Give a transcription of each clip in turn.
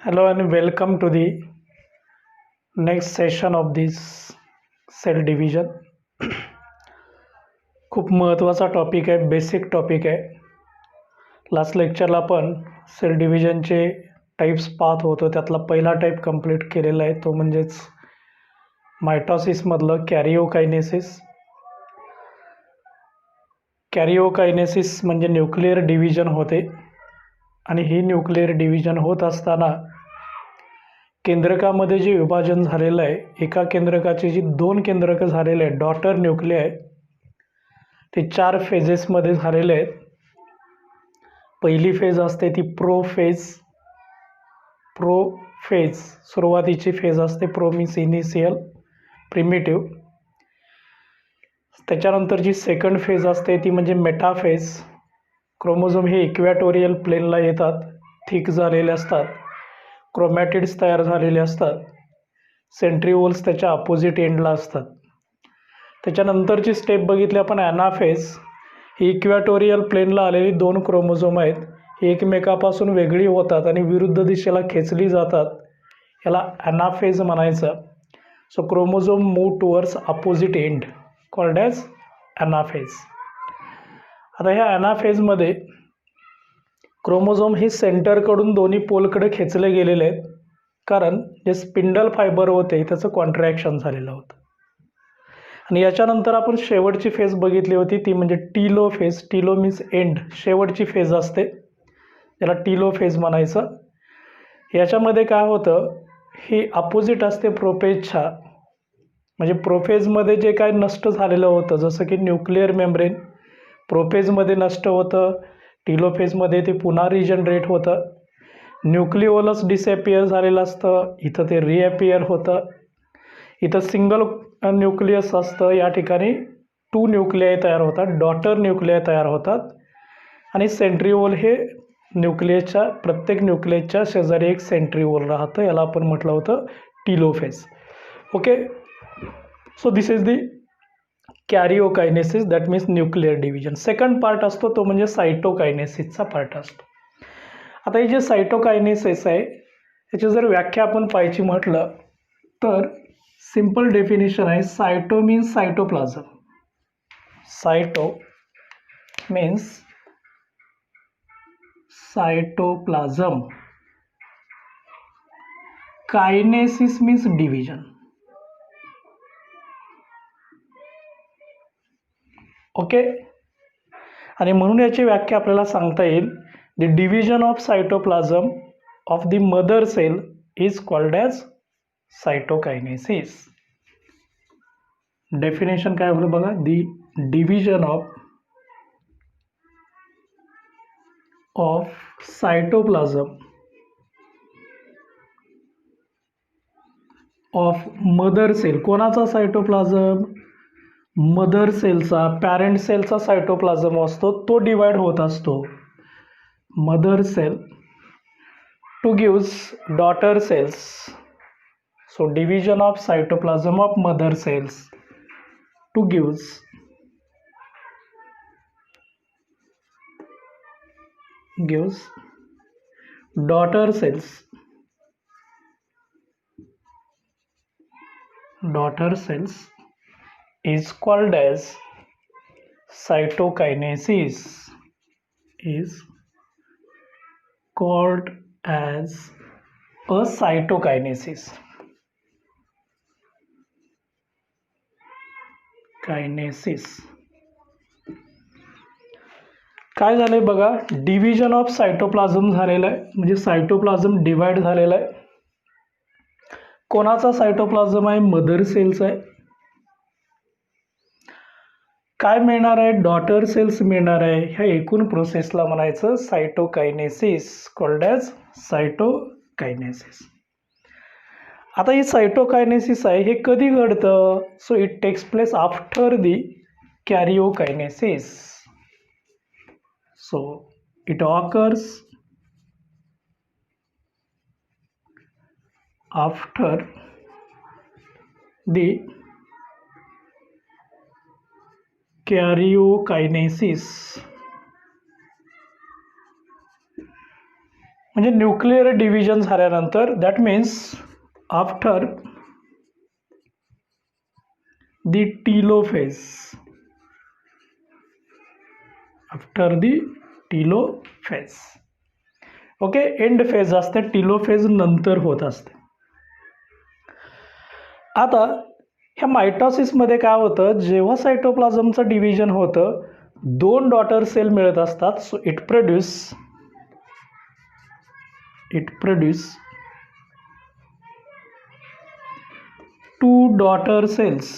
Hello and welcome to the next session of this cell division. खूप महत्त्वाचा topic आहे, basic topic आहे. Last लेक्चरला आपण सेल डिव्हिजनचे टाईप्स पाहत होतो. त्यातला पहिला टाईप कंप्लीट केलेला आहे, तो म्हणजेच मायटॉसिसमधलं कॅरिओकायनेसिस. कॅरिओकायनेसिस म्हणजे न्यूक्लिअर डिव्हिजन होते आणि ही न्यूक्लिअर डिव्हिजन होत असताना केंद्रकामध्ये जे विभाजन झालेलं आहे, एका केंद्रकाची जी दोन केंद्रकं झालेले आहेत, डॉटर न्यूक्लिआय, ते 4 फेजेसमध्ये झालेले आहेत. पहिली फेज असते ती प्रोफेज. सुरुवातीची फेज असते इनिशियल प्रिमिटिव्ह. त्याच्यानंतर जी सेकंड फेज असते ती म्हणजे मेटाफेज. क्रोमोझोम हे इक्वॅटोरियल प्लेनला येतात, थिक झालेले असतात, क्रोमॅटिड्स तयार झालेले असतात, सेंट्रिओल्स त्याच्या अपोजिट एंडला असतात. त्याच्यानंतरची स्टेप बघितली आपण ॲनाफेज. ही इक्वॅटोरियल प्लेनला आलेली 2 क्रोमोझोम आहेत, ही एकमेकापासून वेगळी होतात आणि विरुद्ध दिशेला खेचली जातात, याला ॲनाफेज म्हणायचं. So chromosome move towards opposite end, called as anaphase. आता ह्या ॲनाफेजमध्ये क्रोमोझोम हे सेंटरकडून दोन्ही पोलकडे खेचले गेलेले आहेत, कारण जे स्पिंडल फायबर होते त्याचं कॉन्ट्रॅक्शन झालेलं होतं. आणि याच्यानंतर आपण शेवटची फेज बघितली होती, ती म्हणजे Tillo phase. Tillo means end, शेवटची फेज असते, याला टीलो फेज म्हणायचं. याच्यामध्ये काय होतं, ही अपोजिट असते प्रोफेजच्या. म्हणजे प्रोफेजमध्ये जे काय नष्ट झालेलं होतं, जसं की न्यूक्लिअर मेम्ब्रेन प्रोफेजमध्ये नष्ट होतं, टीलोफेजमध्ये ते पुन्हा रिजनरेट होतं. न्यूक्लिओलस डिसॲपियर झालेलं असतं, इथं ते रिॲपियर होतं. इथं सिंगल न्यूक्लियस असतं, या ठिकाणी 2 न्यूक्लिआय तयार होतात, डॉटर न्यूक्लिआय तयार होतात. आणि सेंट्रिओल हे प्रत्येक न्यूक्लियसच्या शेजारी एक सेंट्रिओल राहतं, याला आपण म्हटलं होतं telophase. Okay, so this is the कॅरिओकायनेसिस, that means nuclear division. Second part असतो तो म्हणजे सायटोकायनेसिसचा पार्ट असतो. आता हे जे सायटोकायनेसिस आहे, याची जर व्याख्या आपण पाहायची म्हटलं तर सिंपल डेफिनेशन आहे, cyto means cytoplasm. Cyto means cytoplasm. Kinesis means division. Okay, आणि म्हणून याची व्याख्या आपल्याला सांगता येईल, the division of cytoplasm of the mother cell is called as cytokinesis. Definition काय होईल बघा, the division of cytoplasm of mother cell. कोणाचा सायटोप्लाझम? मदर सेलचा. पॅरेंट सेलचा सायटोप्लाझम असतो, तो डिवाइड होत असतो. Mother cell to gives daughter cells. So division of cytoplasm of mother cells two gives daughter cells is called as cytokinesis. Is called as a cytokinesis. काय झालंय बघा, division of cytoplasm झालेलं आहे, म्हणजे सायटोप्लाझम डिवाइड झालेला आहे. कोणाचा cytoplasm आहे? मदर सेल्स आहे. काय मिळणार आहे? डॉटर सेल्स मिळणार आहे. ह्या एकूण प्रोसेसला म्हणायचं सायटोकायनेसिस, कॉल्ड ॲज सायटोकायनेसिस. आता ही सायटोकायनेसिस आहे, हे कधी घडतं? So it takes place after the karyokinesis. So it occurs after the karyokinesis. म्हणजे न्यूक्लिअर डिव्हिजन झाल्यानंतर, that means after the telophase, after the telophase, okay, end phase असते, telophase नंतर होत असते. आता ह्या मायटॉसिसमध्ये काय होतं, जेव्हा सायटोप्लाझमचं डिव्हिजन होतं, 2 डॉटर सेल मिळत असतात. So it produce 2 daughter cells.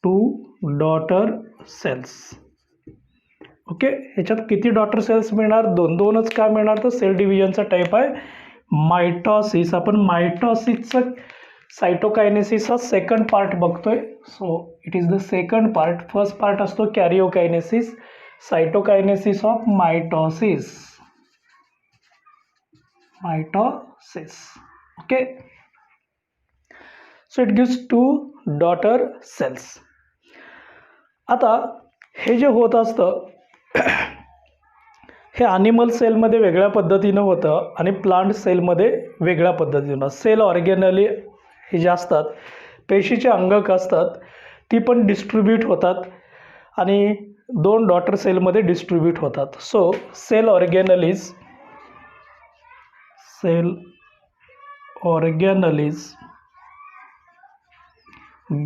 2 daughter cells, okay. ह्याच्यात किती डॉटर सेल्स मिळणार, 2च का मिळणार, तर सेल डिव्हिजनचा टाईप आहे मायटॉसिस. आपण मायटॉसिसचं सायटोकायनेसिसचा सेकंड पार्ट बघतोय. So it is the second part. First part असतो karyokinesis, cytokinesis of mitosis, okay. So it gives 2 daughter cells. आता हे जे होत असतं हे ॲनिमल सेलमध्ये वेगळ्या पद्धतीनं होतं आणि प्लांट सेलमध्ये वेगळ्या पद्धतीनं. सेल ऑर्गेनली हे जे असतात, पेशीचे अंगक असतात, ती पण डिस्ट्रीब्यूट होतात आणि 2 डॉटर सेलमध्ये डिस्ट्रीब्यूट होतात. So cell organelles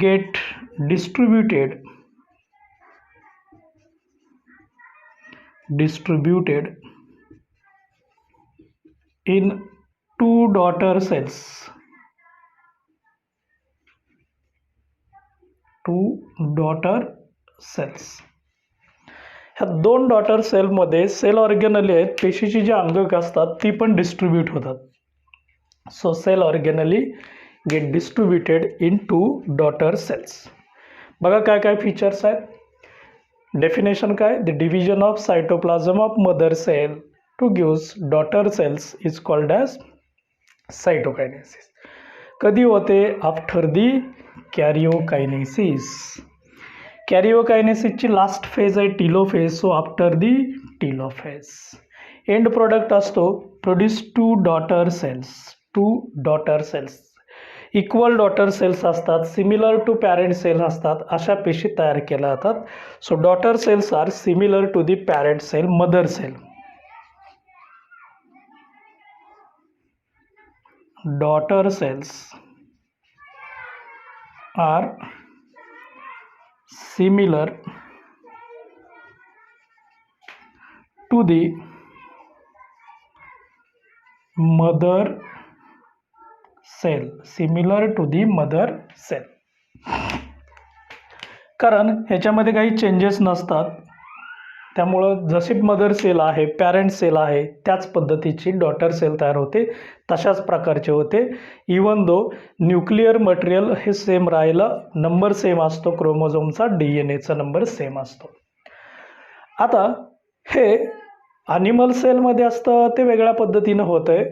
get distributed in 2 daughter cells. 2 daughter cells. ह्या 2 डॉटर सेलमध्ये सेल ऑर्गेनली आहेत, पेशीची जी अंगक असतात ती पण डिस्ट्रीब्यूट होतात. So cell organelles get distributed in 2 daughter cells. बघा काय काय फीचर्स आहेत. डेफिनेशन काय, the division of cytoplasm of mother cell to gives daughter cells is called as cytokinesis. कधी होते, आफ्टर दी कॅरिओकायनेसिस. कॅरिओकायनेसिसची लास्ट फेज आहे telophase. So after the telophase end product असतो produce 2 daughter cells. 2 daughter cells equal daughter cells असतात, similar to parent cell असतात, अशा पेशी तयार केल्या जातात. So daughter cells are similar to the parent cell, mother cell. Daughter cells are similar to the mother cell, कारण ह्याच्यामध्ये काही चेंजेस नसतात. त्यामुळं जशी मदर सेल आहे, पॅरेंट सेल आहे, त्याच पद्धतीची डॉटर सेल तयार होते, तशाच प्रकारचे होते. इवन दो न्यूक्लिअर मटेरियल हे सेम राहिलं, नंबर सेम असतो क्रोमोझोमचा, DNA चा नंबर सेम असतो. आता हे ॲनिमल सेलमध्ये असतं ते वेगळ्या पद्धतीनं होतं आहे,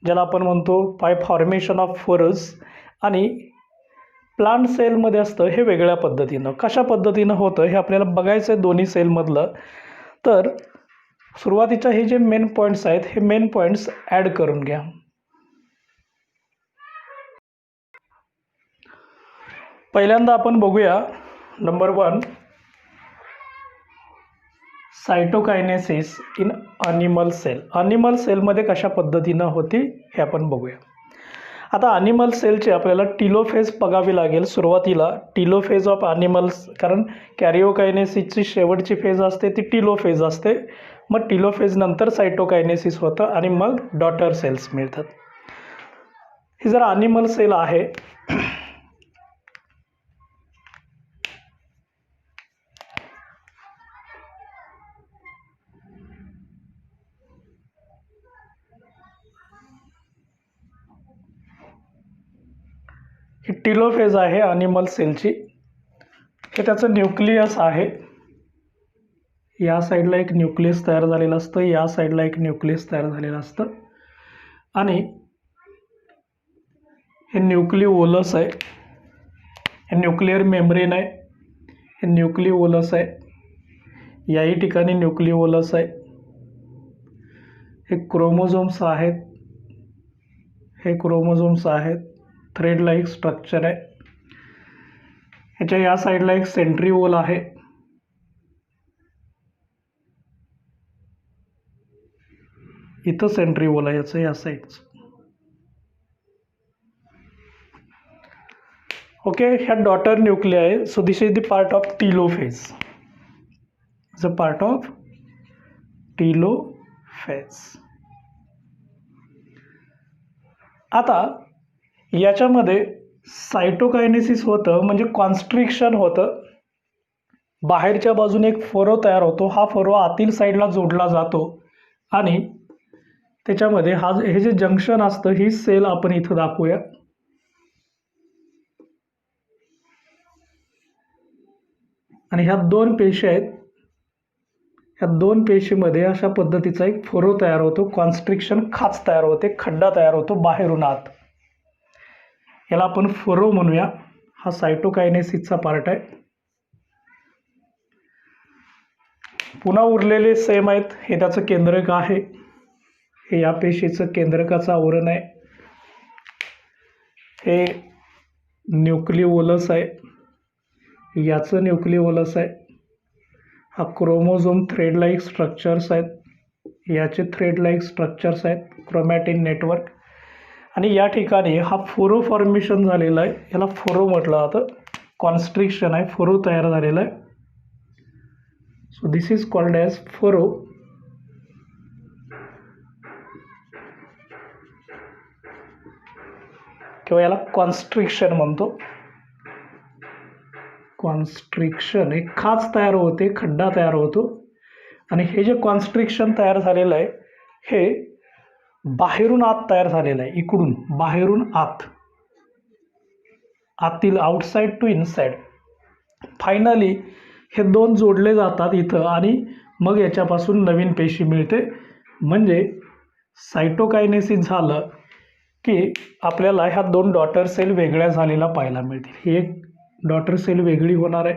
ज्याला आपण म्हणतो बाय फॉर्मेशन ऑफ फोरस. आणि प्लांट सेलमध्ये असतं हे वेगळ्या पद्धतीनं. कशा पद्धतीनं होतं हे आपल्याला बघायचं आहे दोन्ही सेलमधलं. तर सुरुवातीच्या हे जे मेन पॉईंट्स आहेत, हे मेन पॉईंट्स ॲड करून घ्या. पहिल्यांदा आपण बघूया number 1, cytokinesis in animal cell. Animal सेलमध्ये कशा पद्धतीनं होती हे आपण बघूया. आता ॲनिमल सेलचे आपल्याला टीलोफेज बघावी लागेल. सुरुवातीला टीलोफेज ऑफ ॲनिमल्स, कारण कॅरिओकायनेसिसची शेवटची फेज असते ती टीलोफेज असते. मग टीलोफेज नंतर सायटोकायनेसिस होतं आणि मग डॉटर सेल्स मिळतात. ही जर ॲनिमल सेल आहे, ही टीलोफेज आहे ॲनिमल सेलची. हे त्याचं न्यूक्लियस आहे. या साईडला एक न्यूक्लियस तयार झालेलं असतं, या साईडला एक न्यूक्लियस तयार झालेलं असतं आणि हे न्यूक्लिओलस आहे, हे न्यूक्लिअर मेम्ब्रेन आहे, हे न्यूक्लिओलस आहे, याही ठिकाणी न्यूक्लिओलस आहे. हे क्रोमोझोम्स आहेत, हे क्रोमोझोम्स आहेत. थ्रेड लाईक स्ट्रक्चर आहे. ह्याच्या या साईडला एक सेंट्रिओल आहे. इथं सेंट्रिओल आहे याचं या साईडचं. ओके, ह्या डॉटर न्यूक्लिया आहे. So this is the part of telophase. Is a part of telophase. आता याच्यामध्ये सायटोकायनेसिस होतं, म्हणजे कॉन्स्ट्रिक्शन होतं. बाहेरच्या बाजूने एक फरो तयार होतो. हा फरो आतील साईडला जोडला जातो आणि त्याच्यामध्ये हे जे जंक्शन असतं, ही सेल आपण इथं दाखवूया. आणि ह्या 2 पेशी आहेत. ह्या 2 पेशीमध्ये अशा पद्धतीचा एक फरो तयार होतो. कॉन्स्ट्रिक्शन, खाच तयार होते, खड्डा तयार होतो बाहेरून आत. याला आपण फरो म्हणूया. हा सायटोकायनेसिसचा पार्ट आहे. पुन्हा उरलेले सेम आहेत. हे त्याचं केंद्रक आहे. हे या पेशीचं केंद्रकाचं आवरण आहे. हे न्यूक्लिओलस आहे. याचं न्यूक्लिओलस आहे. हा क्रोमोझोम थ्रेड लाईक स्ट्रक्चर्स आहेत. याचे थ्रेड लाईक स्ट्रक्चर्स आहेत, क्रोमॅटिन नेटवर्क. आणि या ठिकाणी हा फोरो फॉर्मेशन झालेला आहे. याला फोरो म्हटलं जातं. कॉन्स्ट्रिक्शन आहे, फोरो तयार झालेला आहे. So this is called as फोरो. किंवा याला कॉन्स्ट्रिक्शन म्हणतो. कॉन्स्ट्रिक्शन, एक खाच तयार होते, खड्डा तयार होतो. आणि हे जे कॉन्स्ट्रिक्शन तयार झालेलं आहे, हे बाहेरून आत तयार झालेलं आहे. इकडून बाहेरून आत, आतील, आउटसाइड टू इनसाइड. फायनली हे 2 जोडले जातात इथं आणि मग याच्यापासून नवीन पेशी मिळते. म्हणजे सायटोकायनेसिस झालं की आपल्याला ह्या 2 डॉटर सेल वेगळ्या झालेल्या पाहायला मिळतील. ही एक डॉटर सेल वेगळी होणार आहे,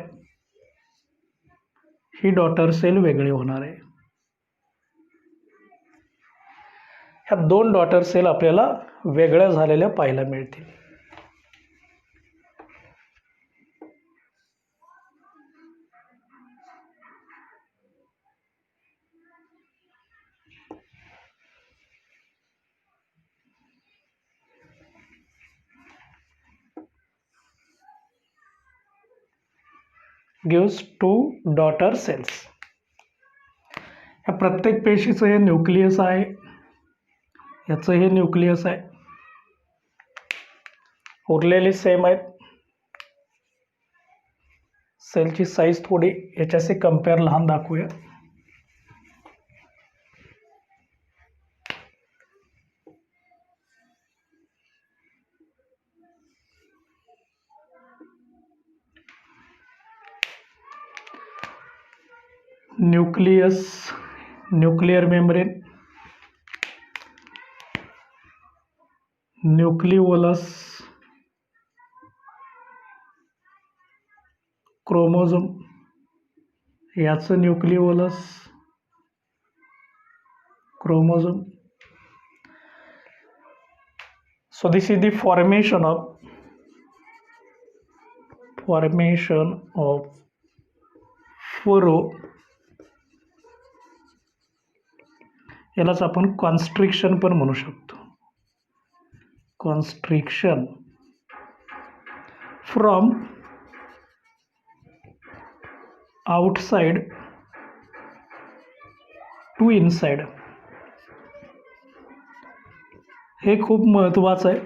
ही डॉटर सेल वेगळी होणार आहे. ह्या 2 डॉटर सेल आपल्याला वेगळ्या झालेल्या पाहायला मिळतील. Gives 2 daughter cells. ह्या प्रत्येक पेशीचं हे न्यूक्लियस आहे. याचं हे न्यूक्लियस आहे. उरलेले सेम आहेत. सेलची साईज थोडी याच्याशी कम्पेअर लहान दाखवूया. Nucleus, nuclear membrane, nucleolus, chromosome, याचं nucleolus, chromosome. So this is the formation of furrow. यालाच आपण कॉन्स्ट्रिक्शन पण म्हणू शकतो. Constriction from outside to inside. हे खूप महत्त्वाचं आहे.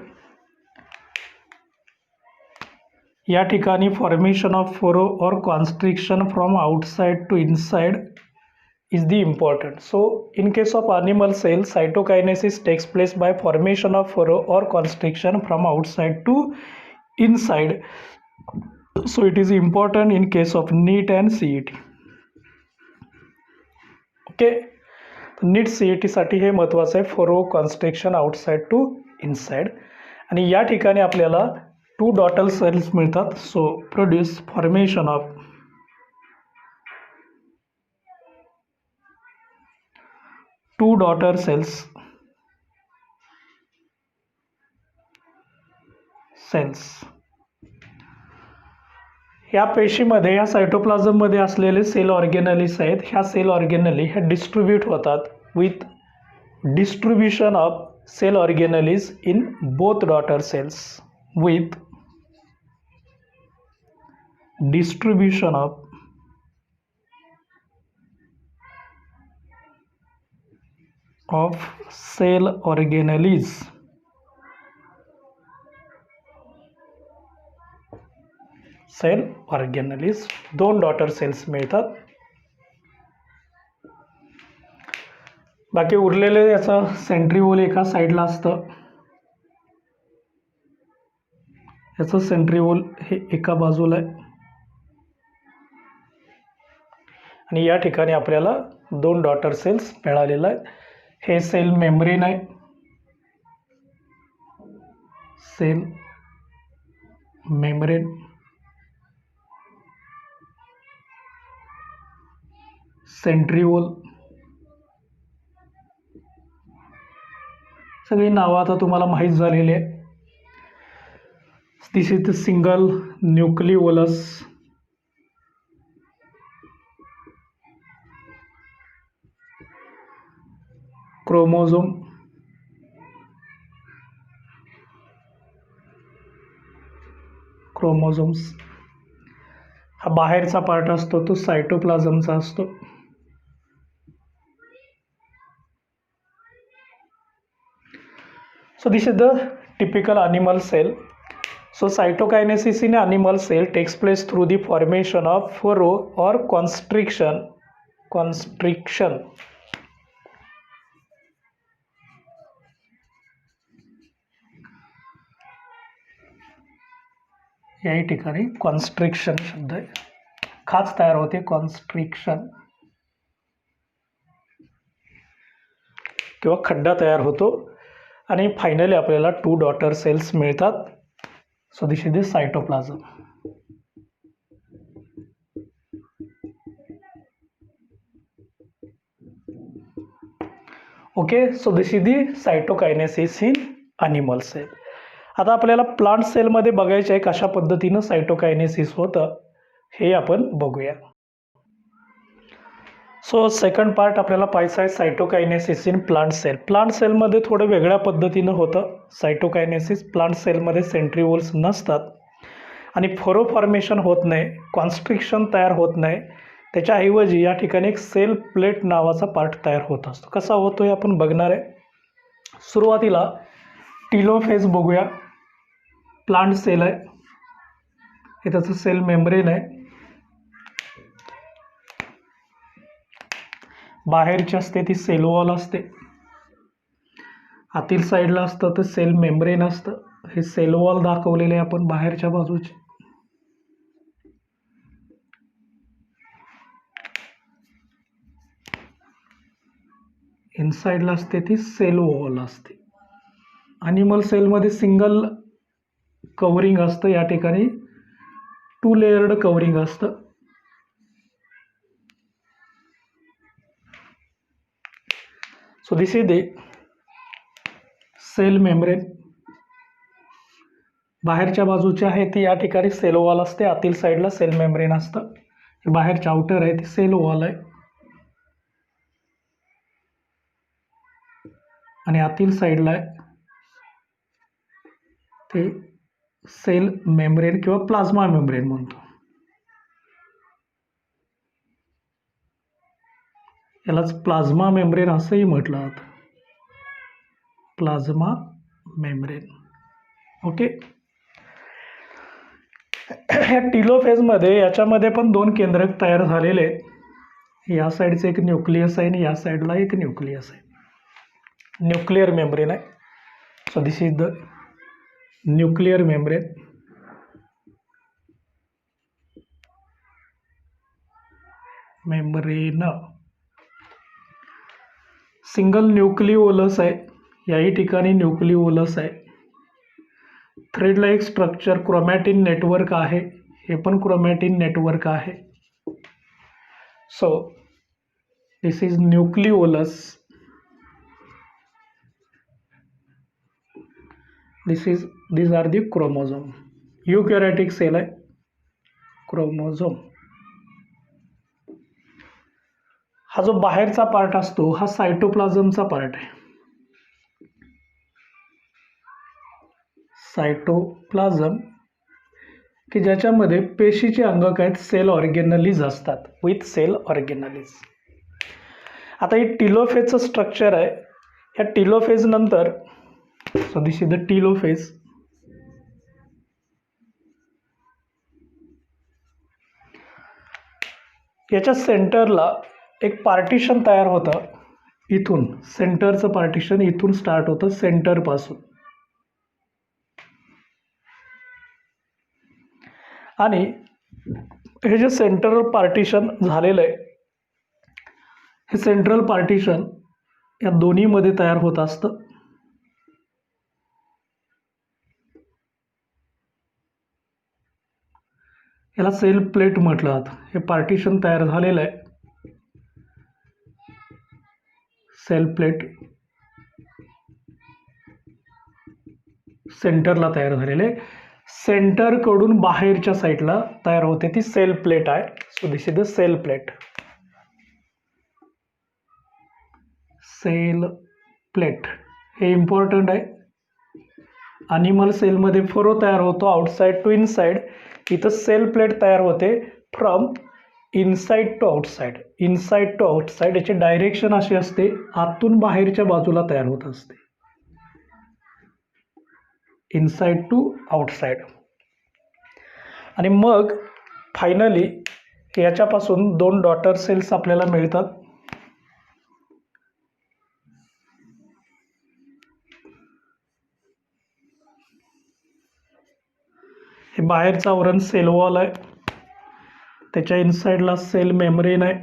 या ठिकाणी formation of furrow or constriction from outside to inside is the important. So in case of animal cell, cytokinesis takes place by formation of furrow or constriction from outside to inside. So it is important in case of NEAT and CET. Okay, NEAT CET साठी हे महत्त्वाचं आहे, furrow constriction outside to inside. आणि या ठिकाणी आपल्याला 2 daughter cells मिळतात. So produce formation of 2 daughter cells या पेशीमध्ये, या सायटोप्लाझममध्ये असलेले सेल ऑर्गेनलीज आहेत. ह्या सेल ऑर्गेनली ह्या डिस्ट्रीब्यूट होतात with distribution of cell organelles in both daughter cells, with distribution of cell organelles दोन डॉटर सेल्स मिळतात. बाकी उरलेले याचं सेंट्रिओल एका साईडला असतं. याचं सेंट्रिओल हे एका बाजूला आहे आणि या ठिकाणी आपल्याला 2 डॉटर सेल्स मिळालेला आहे. हे सेल मेम्ब्रेन आहे. सेल मेम्ब्रेन, सेंट्रिओल, सगळी नावं आता तुम्हाला माहीत झालेली आहे. This is the single nucleolus, chromosome, chromosomes. हा बाहेरचा पार्ट असतो तो सायटोप्लाझमचा असतो. So this is the typical animal cell. So cytokinesis in animal cell takes place through the formation of furrow or constriction. याही ठिकाणी कॉन्स्ट्रिक्शन शब्द आहे. खाच तयार होते, कॉन्स्ट्रिक्शन किंवा खड्डा तयार होतो आणि फायनली आपल्याला 2 डॉटर सेल्स मिळतात. So this is the cytoplasm. Okay, so this is the cytokinesis in animal cell. आता आपल्याला प्लांट सेलमध्ये बघायचं आहे कशा पद्धतीनं सायटोकायनेसिस होतं हे आपण बघूया. सो सेकंड पार्ट आपल्याला पाहायचं आहे cytokinesis in plant sale. Plant सेलमध्ये थोडं वेगळ्या पद्धतीनं होतं सायटोकायनेसिस. प्लांट सेलमध्ये सेंट्रिओल्स नसतात आणि फरो फॉर्मेशन होत नाही, कॉन्स्ट्रिक्शन तयार होत नाही. त्याच्याऐवजी या ठिकाणी एक सेल प्लेट नावाचा पार्ट तयार होत असतो. कसा होतो हे आपण बघणार आहे. सुरुवातीला टिलोफेज बघूया. प्लांट सेल आहे, हे त्याचं सेल मेम्ब्रेन आहे. बाहेरची असते ती सेल वॉल असते, आतील साईडला असतं तर सेल मेम्ब्रेन असतं. हे सेल वॉल दाखवलेले आपण बाहेरच्या बाजूचे. इनसाइडला असते ती सेल वॉल असते. ॲनिमल सेलमध्ये सिंगल कवरिंग असतं, या ठिकाणी 2 लेयर्ड कवरिंग असतं. So this is the cell membrane. बाहेरच्या बाजूची आहे ती या ठिकाणी सेल वॉल असते, आतील साईडला सेल मेम्ब्रेन असतं. बाहेरचे आउटर आहे ती सेल वॉल आहे आणि आतील साईडला आहे ते सेल मेम्ब्रेन किंवा प्लाझ्मा मेम्ब्रेन म्हणतो. यालाच प्लाझ्मा मेम्ब्रेन असंही म्हटलं जातं, प्लाझ्मा मेम्ब्रेन. ओके, ह्या टिलोफेजमध्ये याच्यामध्ये पण 2 केंद्रक तयार झालेले आहेत. या साईडचं एक न्यूक्लियस आहे आणि या साईडला एक न्यूक्लियस आहे. न्यूक्लियर मेम्ब्रेन आहे. So this is the nuclear membrane. Membrane single nucleolus आहे, याही ठिकाणी न्यूक्लिओलस आहे. थ्रेडला एक स्ट्रक्चर क्रोमॅटिन नेटवर्क आहे, हे पण क्रोमॅटिन नेटवर्क आहे. So this is nucleolus. these are the chromosome. Eukaryotic cell आहे क्रोमोझोम. हा जो बाहेरचा पार्ट असतो हा सायटोप्लाझमचा पार्ट आहे. सायटोप्लाझम की ज्याच्यामध्ये पेशीचे अंगक आहेत, सेल ऑर्गेनलीज असतात, विथ सेल ऑर्गेनलीज. आता हे टिलोफेजचं स्ट्रक्चर आहे. ह्या टिलोफेज नंतर so this is the telophase. याच्या सेंटरला एक पार्टिशन तयार होतं. इथून सेंटरचं पार्टिशन इथून स्टार्ट होतं, सेंटरपासून. आणि हे जे सेंट्रल पार्टिशन झालेलं आहे, हे सेंट्रल पार्टिशन या दोन्हीमध्ये तयार होत असतं. याला सेल प्लेट म्हटलं जातं. हे पार्टिशन तयार झालेलं आहे, सेल प्लेट सेंटरला तयार झालेले. सेंटरकडून बाहेरच्या साईडला तयार होते ती सेल प्लेट आहे. So this is the cell plate. Cell plate हे इम्पॉर्टंट आहे. ॲनिमल सेलमध्ये फरो तयार होतो आउटसाइड टू इनसाइड. इथं सेल प्लेट तयार होते from inside to outside. Inside to outside याची डायरेक्शन अशी असते, आतून बाहेरच्या बाजूला तयार होत असते, इनसाइड टू आउटसाइड. आणि मग फायनली याच्यापासून 2 डॉटर सेल्स आपल्याला मिळतात. हे बाहेरचं आवरण सेल वॉल आहे, त्याच्या इनसाइडला सेल मेम्ब्रेन आहे.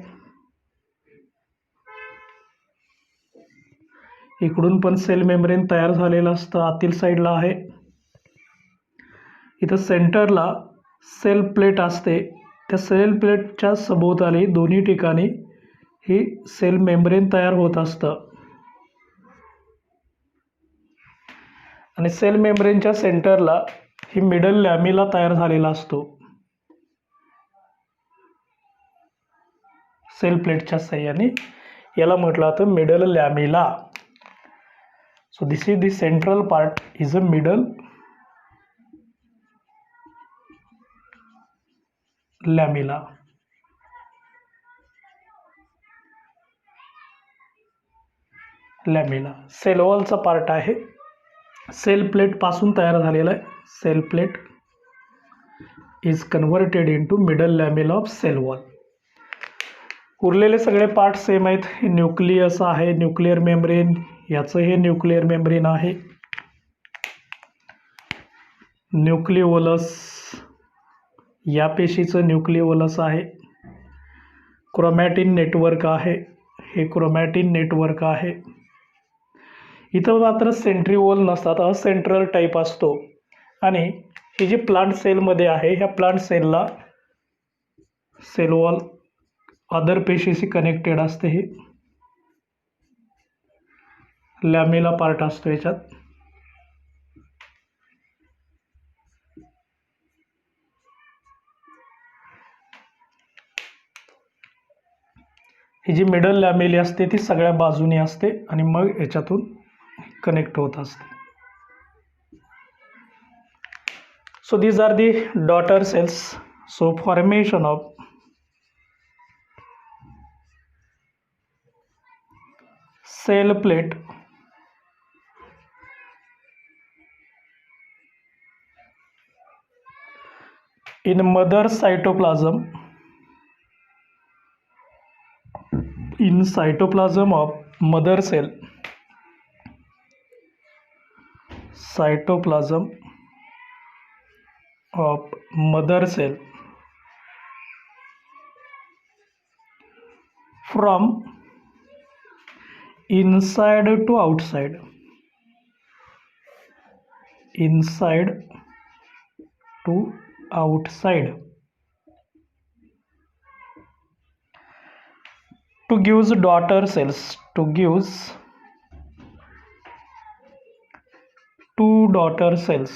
इकडून पण सेल मेम्ब्रेन तयार झालेलं असतं, आतील साईडला आहे. इथं सेंटरला सेल प्लेट असते. त्या सेल प्लेटच्या सभोवताली दोन्ही ठिकाणी ही सेल मेम्ब्रेन तयार होत असतं. आणि सेल मेम्ब्रेनच्या सेंटरला ही मिडल लॅमिला तयार झालेला असतो, सेल प्लेटच्या साह्याने. याला म्हटलं जातं middle lamella. So this is the central part is a middle lamella. Lamella cell वॉलचा पार्ट आहे, सेल प्लेट पासून तयार झालेला आहे. Cell plate is converted into middle lamella of cell wall. उरलेले सगळे पार्ट सेम आहेत. हे न्यूक्लियस आहे, न्यूक्लिअर मेम्ब्रेन. याचं हे न्यूक्लिअर मेम्ब्रेन आहे. न्यूक्लिओलस या पेशीचं न्यूक्लिओलस आहे. क्रोमॅटिन नेटवर्क आहे, हे क्रोमॅटिन नेटवर्क आहे. इथं मात्र सेंट्रिओल नसतात, असेंट्रल टाईप असतो. आणि ही जी प्लांट सेलमध्ये आहे, ह्या plant सेलला sale wall other पेशीशी connected असते. हे लॅमेला पार्ट असतो याच्यात. ही जी मिडल लॅमेली असते ती सगळ्या बाजूनी असते आणि मग याच्यातून कनेक्ट होत असते. So these are the daughter cells. So formation of cell plate in mother cytoplasm, in cytoplasm of mother cell, cytoplasm of mother cell from inside to outside, inside to outside, to gives daughter cells, to gives two daughter cells.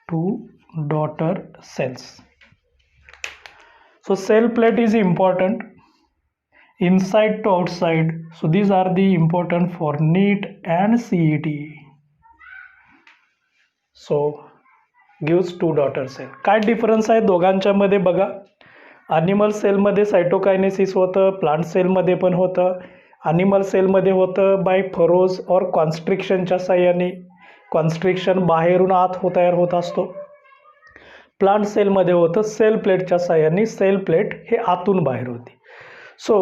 Two daughter cells. So cell plate is important, inside to outside. So these are the important for NEET and CET. So gives two daughter cell. काय difference आहे दोघांच्या मध्ये बघा. Animal सेलमध्ये cytokinesis होतं, plant सेलमध्ये पण होतं. ॲनिमल सेलमध्ये होतं बाय फरोज और कॉन्स्ट्रिक्शनच्या साह्याने. कॉन्स्ट्रिक्शन बाहेरून आत तयार होत असतो. प्लांट सेलमध्ये होतं सेल प्लेटच्या साह्याने. सेल प्लेट हे आतून बाहेर होते. So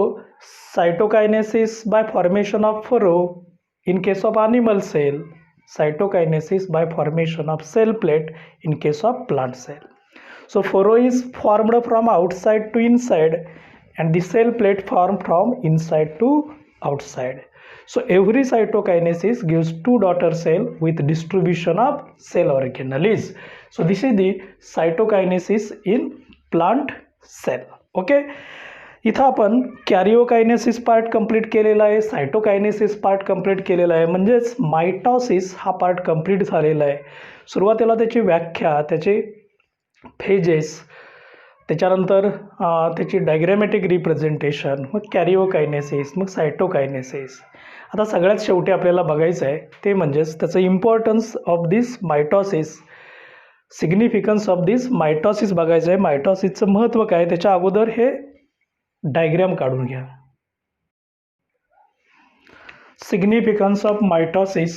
cytokinesis by formation of furrow in case of animal cell, cytokinesis by formation of cell plate in case of plant cell. So furrow is formed from outside to inside and the cell plate formed from inside to outside. So every cytokinesis gives two daughter cell with distribution of cell organelles. So this is the cytokinesis in plant cell. Okay. इथं आपण कॅरिओकायनेसिस part complete केलेला आहे, cytokinesis part complete केलेला आहे, म्हणजेच mitosis हा part complete झालेला आहे. सुरुवातीला त्याची व्याख्या, त्याचे फेजेस, त्याच्यानंतर त्याची डायग्रॅमॅटिक रिप्रेझेंटेशन, मग कॅरिओकायनेसिस, मग सायटोकायनेसिस. आता सगळ्यात शेवटी आपल्याला बघायचं आहे ते म्हणजेच त्याचं importance of this mitosis, significance of this mitosis बघायचं आहे. मायटॉसिसचं महत्त्व काय, त्याच्या अगोदर हे डायग्राम काढून घ्या. सिग्निफिकन्स ऑफ मायटॉसिस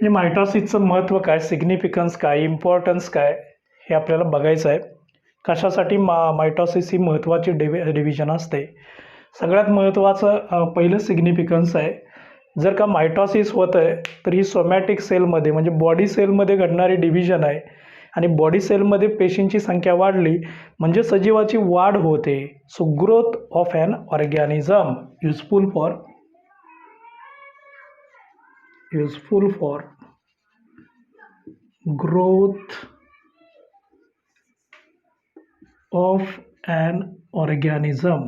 म्हणजे मायटॉसिसचं महत्त्व काय, सिग्निफिकन्स काय, इम्पॉर्टन्स काय हे आपल्याला बघायचं आहे. कशासाठी मायटॉसिस ही महत्त्वाची डिव्हिजन असते. सगळ्यात महत्त्वाचं पहिलं सिग्निफिकन्स आहे, जर का मायटॉसिस होतं आहे तर ही सोमॅटिक सेलमध्ये म्हणजे बॉडी सेलमध्ये घडणारी डिव्हिजन आहे आणि बॉडी सेलमध्ये पेशींची संख्या वाढली म्हणजे सजीवाची वाढ होते. So growth of an organism useful for growth of an organism,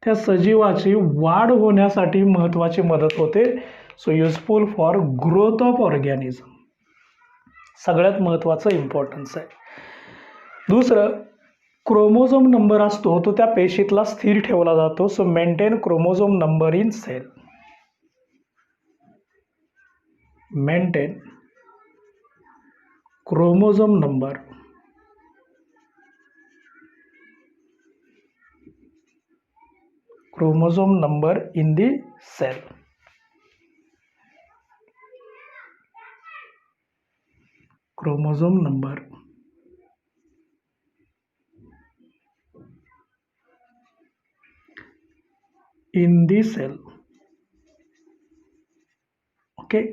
त्या सजीवाची वाढ होण्यासाठी महत्त्वाची मदत होते. So useful for growth of organism सगळ्यात महत्त्वाचं इम्पॉर्टन्स आहे. दुसरं, क्रोमोझोम नंबर असतो तो त्या पेशीतला स्थिर ठेवला जातो. So maintain chromosome number in cell. Maintain chromosome number in the cell. Chromosome number in the cell. Okay,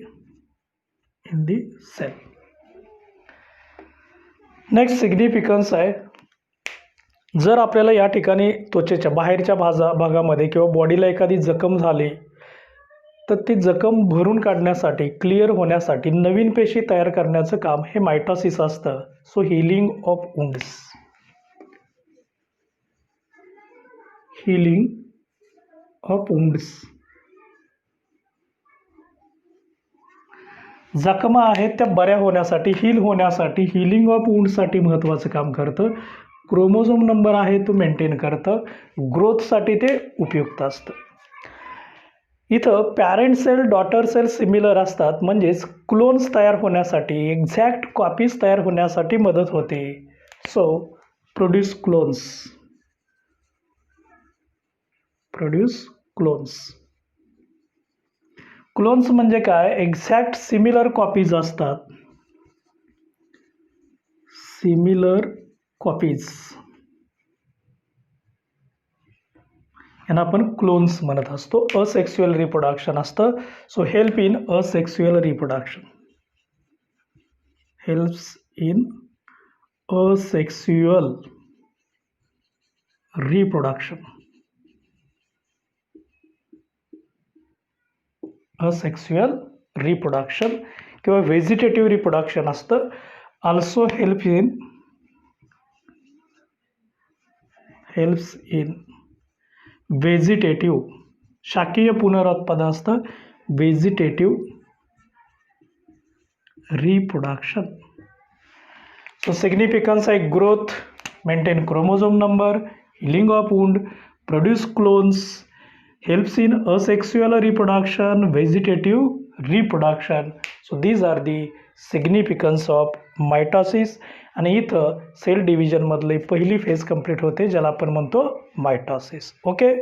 in the cell. Next significance आहे, जर आपल्याला या ठिकाणी त्वचेच्या बाहेरच्या भागामध्ये किंवा बॉडीला एखादी जखम झाली तर ती जखम भरून काढण्यासाठी, क्लिअर होण्यासाठी नवीन पेशी तयार करण्याचं काम हे मायटॉसिस असतं. So healing of wounds. Healing of wounds. जखमा आहेत त्या बऱ्या होण्यासाठी, हील होण्यासाठी, हिलिंग ऑफ वुंडसाठी महत्त्वाचं काम करतं. क्रोमोझोम नंबर आहे तो मेंटेन करतं. ग्रोथसाठी ते उपयुक्त असतं. इथं parent cell, daughter cell similar असतात, म्हणजेच क्लोन्स तयार होण्यासाठी, एक्झॅक्ट कॉपीज तयार होण्यासाठी मदत होते. So produce clones. क्लोन्स म्हणजे काय, एक्झॅक्ट सिमिलर कॉपीज असतात. सिमिलर कॉपीज यांना आपण क्लोन्स म्हणत असतो. असेक्सुअल रिप्रोडक्शन असतं. So help in asexual reproduction. Helps in asexual reproduction. Asexual reproduction किंवा व्हेजिटेटिव्ह रिप्रोडक्शन असतं. ऑल्सो हेल्प्स इन व्हेजिटेटिव्ह, शाकीय पुनरुत्पादन असतं व्हेजिटेटिव्ह रिप्रोडक्शन. So significance आहे growth, maintain chromosome number, healing of wound, produce clones, helps in asexual reproduction, vegetative reproduction. So these are the significance of mitosis. आणि इथं sale division मधले पहिली phase complete होते ज्याला आपण म्हणतो मायटॉसिस. ओके.